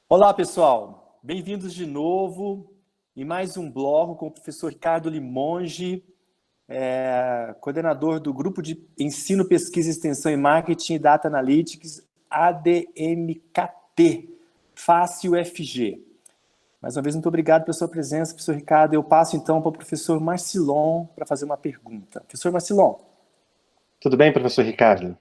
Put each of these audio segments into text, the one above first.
Olá, pessoal. Bem-vindos de novo em mais um bloco com o professor Ricardo Limonge, coordenador do Grupo de Ensino, Pesquisa, Extensão e Marketing e Data Analytics, ADMKT, Fácil FG. Mais uma vez, muito obrigado pela sua presença, professor Ricardo. Eu passo, então, para o professor Marcilon para fazer uma pergunta. Professor Marcilon. Tudo bem, professor Ricardo?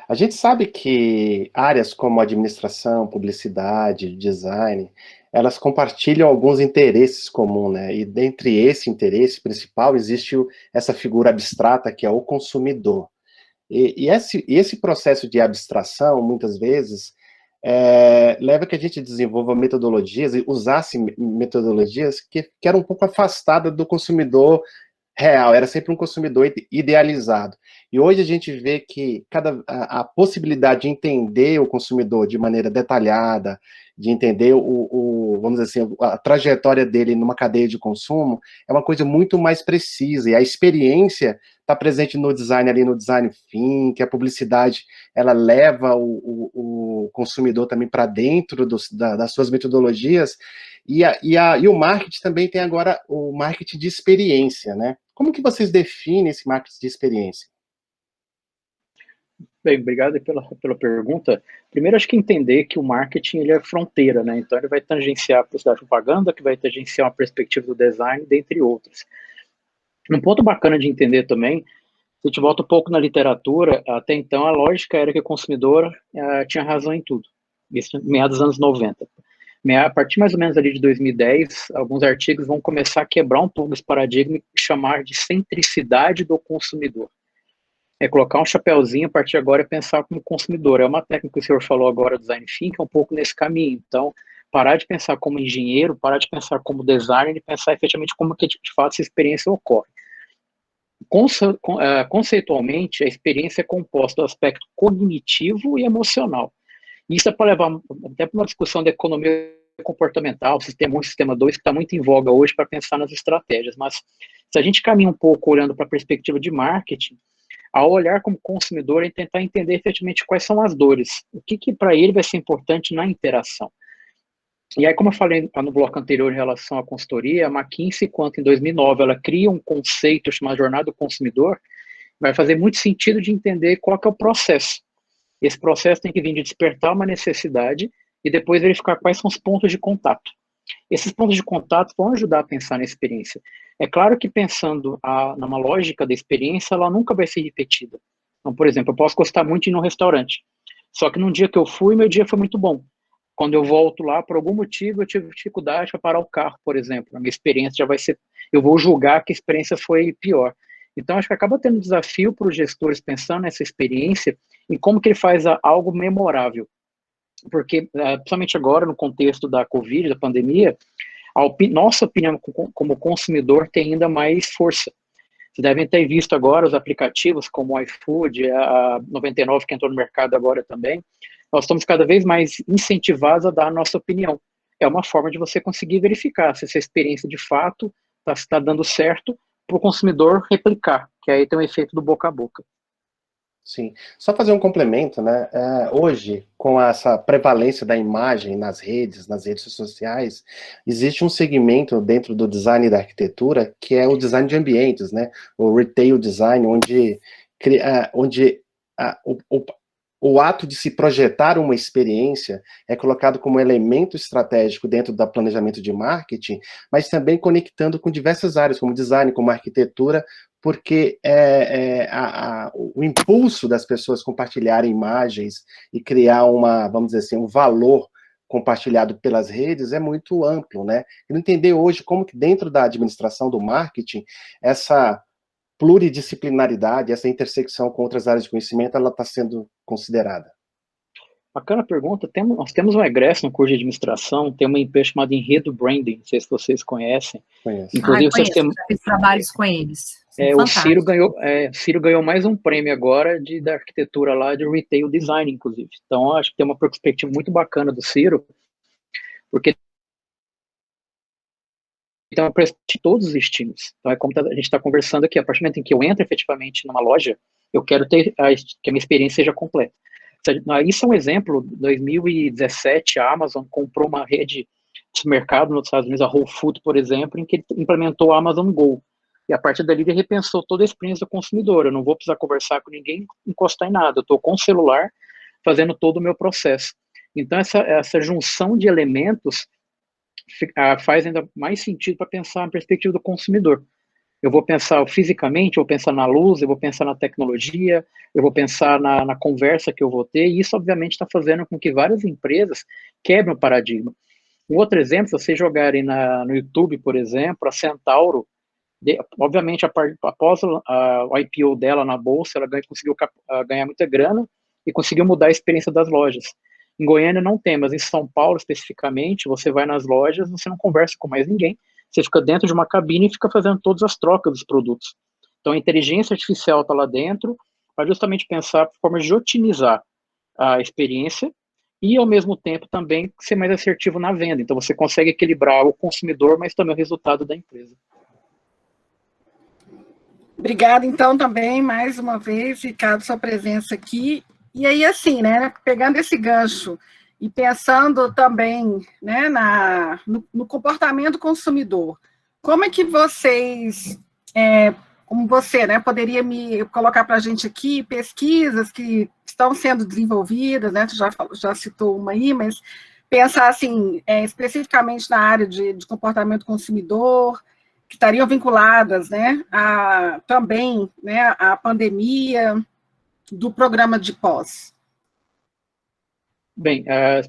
A gente sabe que áreas como administração, publicidade, design, elas compartilham alguns interesses comuns, né? E dentre esse interesse principal existe essa figura abstrata que é o consumidor. E esse processo de abstração, muitas vezes, leva a que a gente desenvolva metodologias e usasse metodologias que eram um pouco afastadas do consumidor real, era sempre um consumidor idealizado. E hoje a gente vê que a possibilidade de entender o consumidor de maneira detalhada, de entender vamos dizer assim, a trajetória dele numa cadeia de consumo, é uma coisa muito mais precisa, e a experiência está presente no design, ali no design thinking, que a publicidade, ela leva o consumidor também para dentro das suas metodologias, e o marketing também tem agora o marketing de experiência, né? Como que vocês definem esse marketing de experiência? Bem, obrigado pela pergunta. Primeiro, acho que entender que o marketing ele é fronteira, né? Então, ele vai tangenciar a publicidade e propaganda, que vai tangenciar uma perspectiva do design, dentre outros. Um ponto bacana de entender também, se a gente volta um pouco na literatura, até então a lógica era que o consumidor tinha razão em tudo. Isso meados dos anos 90. A partir mais ou menos ali de 2010, alguns artigos vão começar a quebrar um pouco esse paradigma e chamar de centricidade do consumidor. É colocar um chapéuzinho a partir de agora e pensar como consumidor. É uma técnica que o senhor falou agora, design thinking, é um pouco nesse caminho. Então, parar de pensar como engenheiro, parar de pensar como designer e pensar efetivamente como que de fato essa experiência ocorre. Conceitualmente, a experiência é composta do aspecto cognitivo e emocional. Isso é para levar até para uma discussão da economia comportamental, sistema 1 e sistema 2, que está muito em voga hoje para pensar nas estratégias. Mas se a gente caminha um pouco olhando para a perspectiva de marketing, ao olhar como consumidor e tentar entender efetivamente quais são as dores, o que para ele vai ser importante na interação. E aí, como eu falei no bloco anterior em relação à consultoria, a McKinsey, quando em 2009 ela cria um conceito chamado Jornada do Consumidor, vai fazer muito sentido de entender qual que é o processo. Esse processo tem que vir de despertar uma necessidade e depois verificar quais são os pontos de contato. Esses pontos de contato vão ajudar a pensar na experiência. É claro que pensando numa lógica da experiência, ela nunca vai ser repetida. Então, por exemplo, eu posso gostar muito de ir num restaurante, só que num dia que eu fui, meu dia foi muito bom. Quando eu volto lá, por algum motivo, eu tive dificuldade para parar o carro, por exemplo. A minha experiência já vai ser... Eu vou julgar que a experiência foi pior. Então, acho que acaba tendo um desafio para os gestores pensando nessa experiência e como que ele faz algo memorável. Porque, principalmente agora, no contexto da Covid, da pandemia, nossa opinião como consumidor tem ainda mais força. Vocês devem ter visto agora os aplicativos como o iFood, a 99 que entrou no mercado agora também. Nós estamos cada vez mais incentivados a dar a nossa opinião. É uma forma de você conseguir verificar se essa experiência de fato está dando certo para o consumidor replicar, que aí tem o efeito do boca a boca. Sim. Só fazer um complemento, né? Hoje, com essa prevalência da imagem nas redes sociais, existe um segmento dentro do design e da arquitetura que é o design de ambientes, né? O retail design, onde o ato de se projetar uma experiência é colocado como elemento estratégico dentro do planejamento de marketing, mas também conectando com diversas áreas, como design, como arquitetura, porque o impulso das pessoas compartilharem imagens e criar vamos dizer assim, um valor compartilhado pelas redes é muito amplo, né? E entender hoje como que dentro da administração do marketing, essa pluridisciplinaridade, essa intersecção com outras áreas de conhecimento, ela está sendo considerada. Bacana pergunta. Nós temos um egresso no curso de administração, tem uma empresa chamada Enredo Branding, não sei se vocês conhecem. Conheço. Inclusive, conheço, já fiz trabalhos com eles. O Ciro ganhou mais um prêmio agora da arquitetura lá, de retail design, inclusive. Então, acho que tem uma perspectiva muito bacana do Ciro, porque tem uma perspectiva de todos os estilos. Então, é como a gente está conversando aqui, a partir do momento em que eu entro efetivamente numa loja, eu quero que a minha experiência seja completa. Isso é um exemplo. Em 2017, a Amazon comprou uma rede de mercado nos Estados Unidos, a Whole Foods, por exemplo, em que ele implementou a Amazon Go. E a partir dali ele repensou toda a experiência do consumidor. Eu não vou precisar conversar com ninguém, encostar em nada. Eu estou com o celular fazendo todo o meu processo. Então, essa junção de elementos faz ainda mais sentido para pensar na perspectiva do consumidor. Eu vou pensar fisicamente, eu vou pensar na luz, eu vou pensar na tecnologia, eu vou pensar na conversa que eu vou ter, e isso, obviamente, está fazendo com que várias empresas quebrem o paradigma. Um outro exemplo, se vocês jogarem no YouTube, por exemplo, a Centauro, obviamente, após o IPO dela na Bolsa, ela conseguiu ganhar muita grana e conseguiu mudar a experiência das lojas. Em Goiânia não tem, mas em São Paulo, especificamente, você vai nas lojas, você não conversa com mais ninguém, você fica dentro de uma cabine e fica fazendo todas as trocas dos produtos. Então, a inteligência artificial está lá dentro para justamente pensar formas de otimizar a experiência e, ao mesmo tempo, também ser mais assertivo na venda. Então, você consegue equilibrar o consumidor, mas também o resultado da empresa. Obrigada, então, também, mais uma vez, Ricardo, sua presença aqui. E aí, assim, né, pegando esse gancho e pensando também, né, no comportamento consumidor, como é que vocês, como você, né, poderia me colocar para a gente aqui pesquisas que estão sendo desenvolvidas, né, tu já citou uma aí, mas pensar, assim, especificamente na área de comportamento consumidor, que estariam vinculadas, né, também, né, à pandemia, do programa de pós. Bem,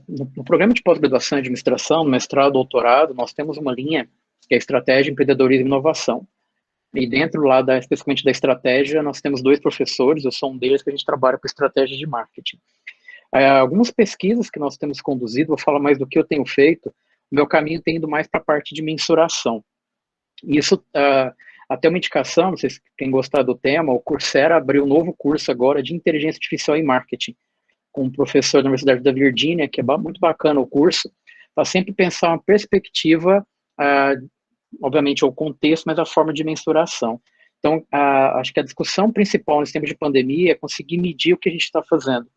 no programa de pós-graduação em administração, no mestrado, doutorado, nós temos uma linha que é estratégia, empreendedorismo e inovação. E dentro lá, especificamente da estratégia, nós temos 2 professores, eu sou um deles, que a gente trabalha com estratégia de marketing. Algumas pesquisas que nós temos conduzido, vou falar mais do que eu tenho feito, o meu caminho tem ido mais para a parte de mensuração. Isso, até uma indicação, não sei se quem gostar do tema, o Coursera abriu um novo curso agora de inteligência artificial em marketing, com um professor da Universidade da Virgínia, que é muito bacana o curso, para sempre pensar uma perspectiva, obviamente, o contexto, mas a forma de mensuração. Então, acho que a discussão principal nesse tempo de pandemia é conseguir medir o que a gente está fazendo.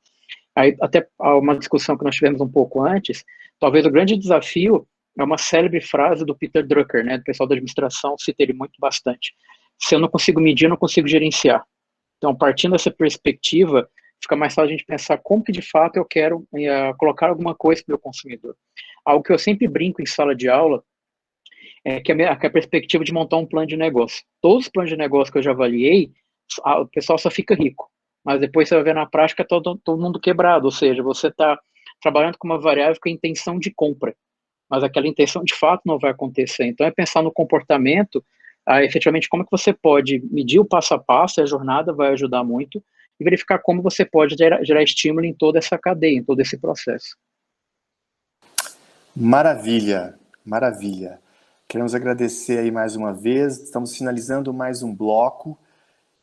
Aí, até uma discussão que nós tivemos um pouco antes, talvez o grande desafio é uma célebre frase do Peter Drucker, né, do pessoal da administração, cita ele muito bastante. Se eu não consigo medir, eu não consigo gerenciar. Então, partindo dessa perspectiva, fica mais fácil a gente pensar como que, de fato, eu quero colocar alguma coisa para o meu consumidor. Algo que eu sempre brinco em sala de aula é que a perspectiva de montar um plano de negócio. Todos os planos de negócio que eu já avaliei, o pessoal só fica rico. Mas depois você vai ver na prática todo mundo quebrado. Ou seja, você está trabalhando com uma variável com a intenção de compra, mas aquela intenção de fato não vai acontecer. Então é pensar no comportamento, efetivamente como que você pode medir o passo a passo, a jornada vai ajudar muito, e verificar como você pode gerar estímulo em toda essa cadeia, em todo esse processo. Maravilha, maravilha. Queremos agradecer aí mais uma vez, estamos finalizando mais um bloco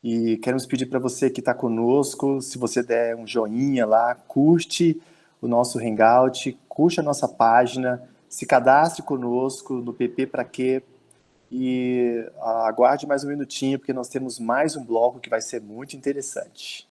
e queremos pedir para você que está conosco, se você der um joinha lá, curte o nosso Hangout, curte a nossa página, se cadastre conosco no PP Pra Quê e aguarde mais um minutinho, porque nós temos mais um bloco que vai ser muito interessante.